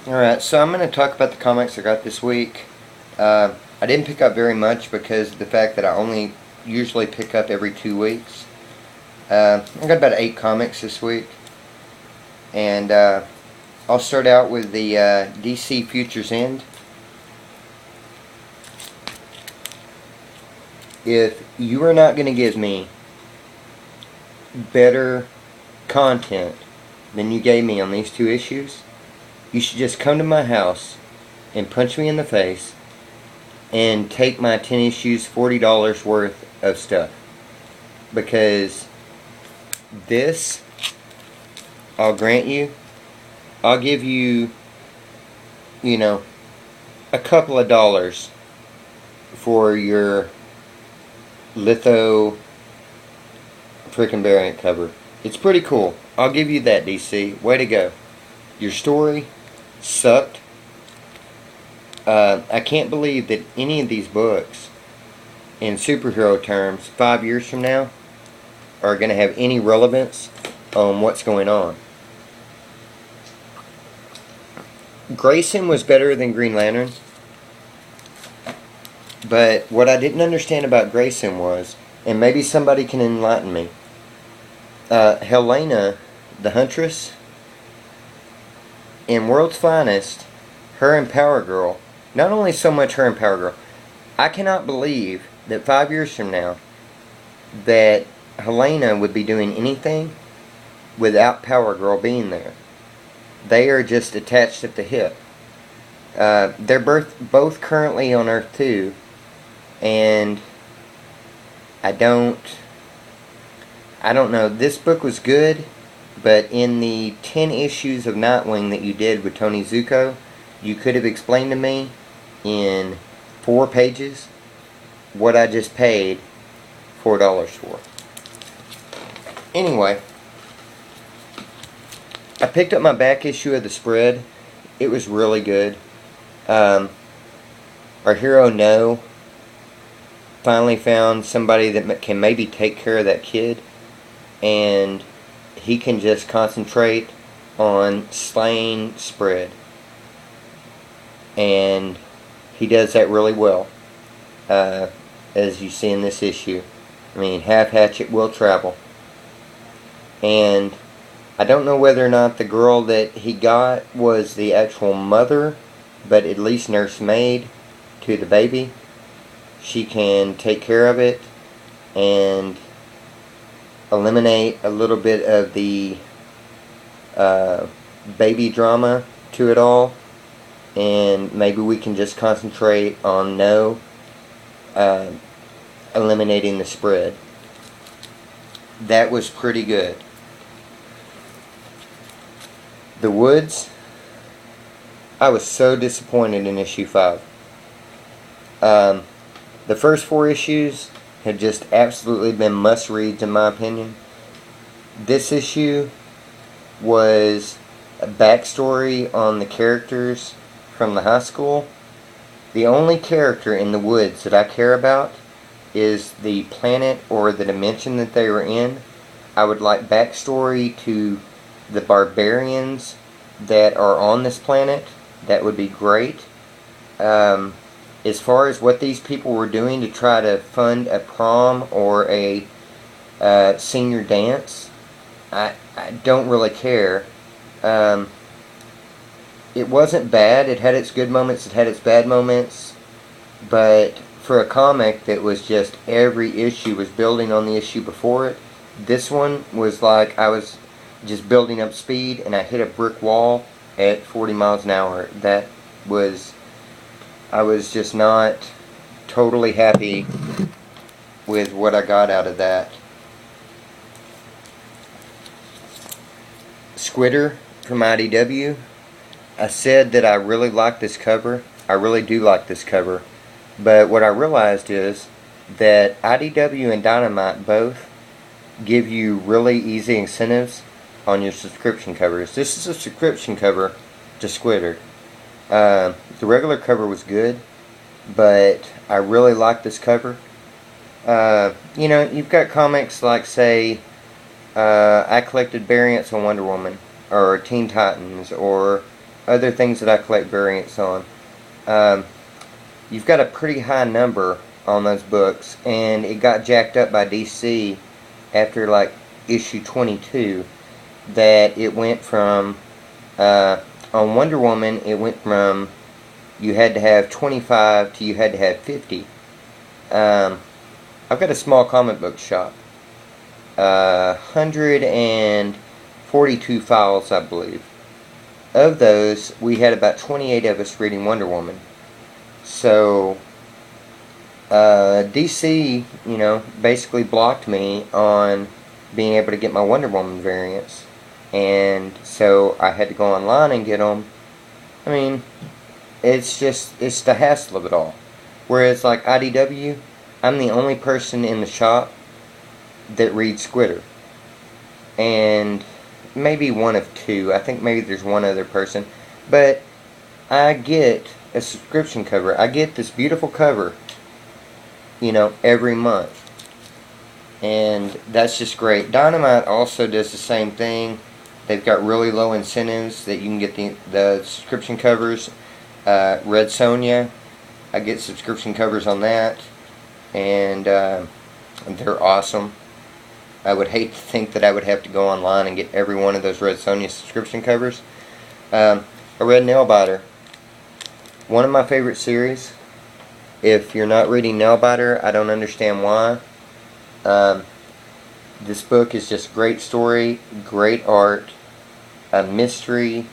Alright, so I'm going to talk about the comics I got this week. I didn't pick up very much because of the fact that I only usually pick up every 2 weeks. I got about 8 comics this week. And I'll start out with the DC Futures End. If you are not going to give me better content than you gave me on these 2 issues, you should just come to my house and punch me in the face and take my 10 issues, $40 worth of stuff. Because this, I'll grant you, I'll give you, a couple of dollars for your litho freaking variant cover. It's pretty cool. I'll give you that, DC. Way to go. Your story sucked. I can't believe that any of these books, in superhero terms, 5 years from now, are going to have any relevance on what's going on. Grayson was better than Green Lantern. But what I didn't understand about Grayson was, and maybe somebody can enlighten me, Helena, the Huntress, in World's Finest, her and Power Girl, not only so much her and Power Girl, I cannot believe that 5 years from now, that Helena would be doing anything without Power Girl being there. They are just attached at the hip. They're both currently on Earth 2, and I don't know. This book was good, but in the 10 issues of Nightwing that you did with Tony Zuko, you could have explained to me in 4 pages what I just paid $4 for. Anyway, I picked up my back issue of the spread. It was really good. Our hero No finally found somebody that can maybe take care of that kid, and he can just concentrate on slaying Spread, and he does that really well, as you see in this issue. I mean, half hatchet will travel. And I don't know whether or not the girl that he got was the actual mother, but at least nursemaid to the baby. She can take care of it and eliminate a little bit of the baby drama to it all, and maybe we can just concentrate on eliminating the spread. That was pretty good. The Woods, I was so disappointed in issue 5. The first 4 issues had just absolutely been must-reads in my opinion. This issue was a backstory on the characters from the high school. The only character in The Woods that I care about is the planet or the dimension that they were in. I would like backstory to the barbarians that are on this planet. That would be great. As far as what these people were doing to try to fund a prom or a senior dance, I don't really care. It wasn't bad. It had its good moments, it had its bad moments, but for a comic that was just every issue was building on the issue before it, this one was like I was just building up speed and I hit a brick wall at 40 miles an hour. I was just not totally happy with what I got out of that. Squitter from IDW. I said that I really like this cover. I really do like this cover. But what I realized is that IDW and Dynamite both give you really easy incentives on your subscription covers. This is a subscription cover to Squitter. The regular cover was good, but I really like this cover. You've got comics like, say, I collected variants on Wonder Woman, or Teen Titans, or other things that I collect variants on. Um, you've got a pretty high number on those books, and it got jacked up by DC after like issue 22, that it went from on Wonder Woman, it went from you had to have 25 to you had to have 50. I've got a small comic book shop. 142 files, I believe. Of those, we had about 28 of us reading Wonder Woman. So, DC, basically blocked me on being able to get my Wonder Woman variants. And so I had to go online and get them. I mean, it's the hassle of it all. Whereas, like IDW, I'm the only person in the shop that reads Squitter. And maybe one of two. I think maybe there's one other person. But I get a subscription cover. I get this beautiful cover, every month. And that's just great. Dynamite also does the same thing. They've got really low incentives that you can get the subscription covers. Red Sonja, I get subscription covers on that. And they're awesome. I would hate to think that I would have to go online and get every one of those Red Sonja subscription covers. I read Nailbiter. One of my favorite series. If you're not reading Nailbiter, I don't understand why. This book is just great story, great art, a mystery,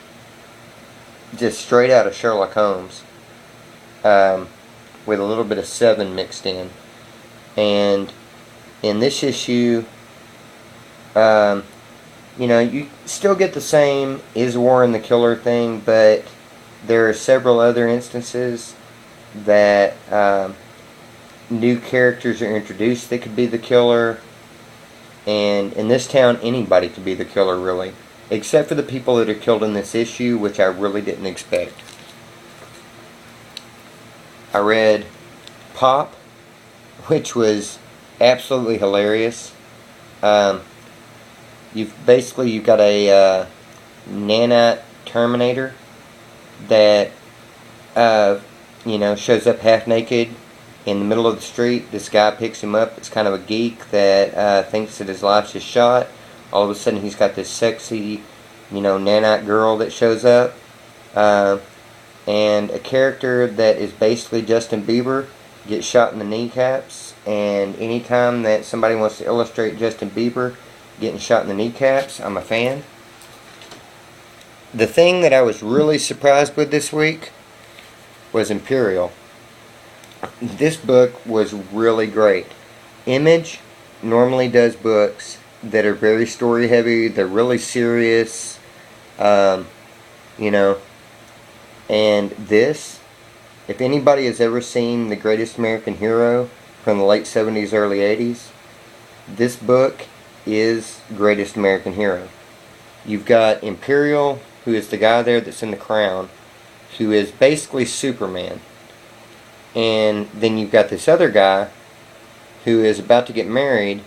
just straight out of Sherlock Holmes, with a little bit of Seven mixed in. And in this issue, you still get the same is Warren the killer thing, but there are several other instances that new characters are introduced that could be the killer. And in this town, anybody could be the killer, really. Except for the people that are killed in this issue, which I really didn't expect. I read Pop, which was absolutely hilarious. You've got a nanite Terminator that shows up half naked in the middle of the street. This guy picks him up. It's kind of a geek that thinks that his life's just shot. All of a sudden he's got this sexy, nanite girl that shows up. And a character that is basically Justin Bieber gets shot in the kneecaps. And anytime that somebody wants to illustrate Justin Bieber getting shot in the kneecaps, I'm a fan. The thing that I was really surprised with this week was Imperial. This book was really great. Image normally does books that are very story heavy. They're really serious. And this, if anybody has ever seen The Greatest American Hero from the late 70s, early 80s, this book is Greatest American Hero. You've got Imperial, who is the guy there that's in the crown, who is basically Superman. And then you've got this other guy who is about to get married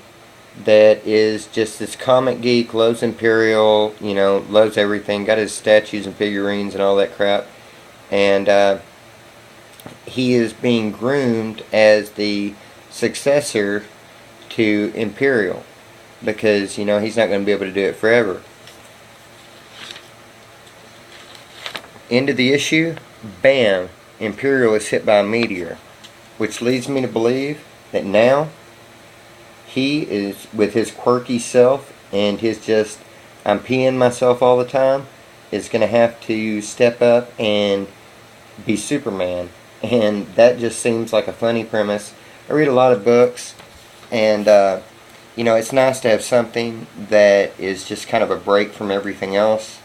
that is just this comic geek, loves Imperial, loves everything, got his statues and figurines and all that crap. And he is being groomed as the successor to Imperial because, he's not going to be able to do it forever. End of the issue, bam, Imperial is hit by a meteor, which leads me to believe that now he is, with his quirky self and his just, I'm peeing myself all the time, is going to have to step up and be Superman. And that just seems like a funny premise. I read a lot of books, and it's nice to have something that is just kind of a break from everything else.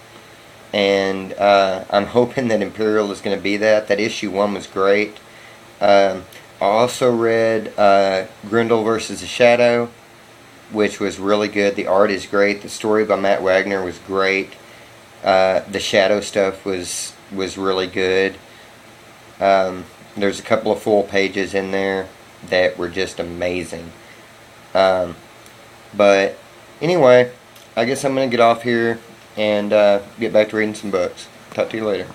And I'm hoping that Imperial is going to be that. That issue 1 was great. I also read Grendel vs. the Shadow, which was really good. The art is great. The story by Matt Wagner was great. The Shadow stuff was really good. There's a couple of full pages in there that were just amazing. But anyway, I guess I'm going to get off here and get back to reading some books. Talk to you later.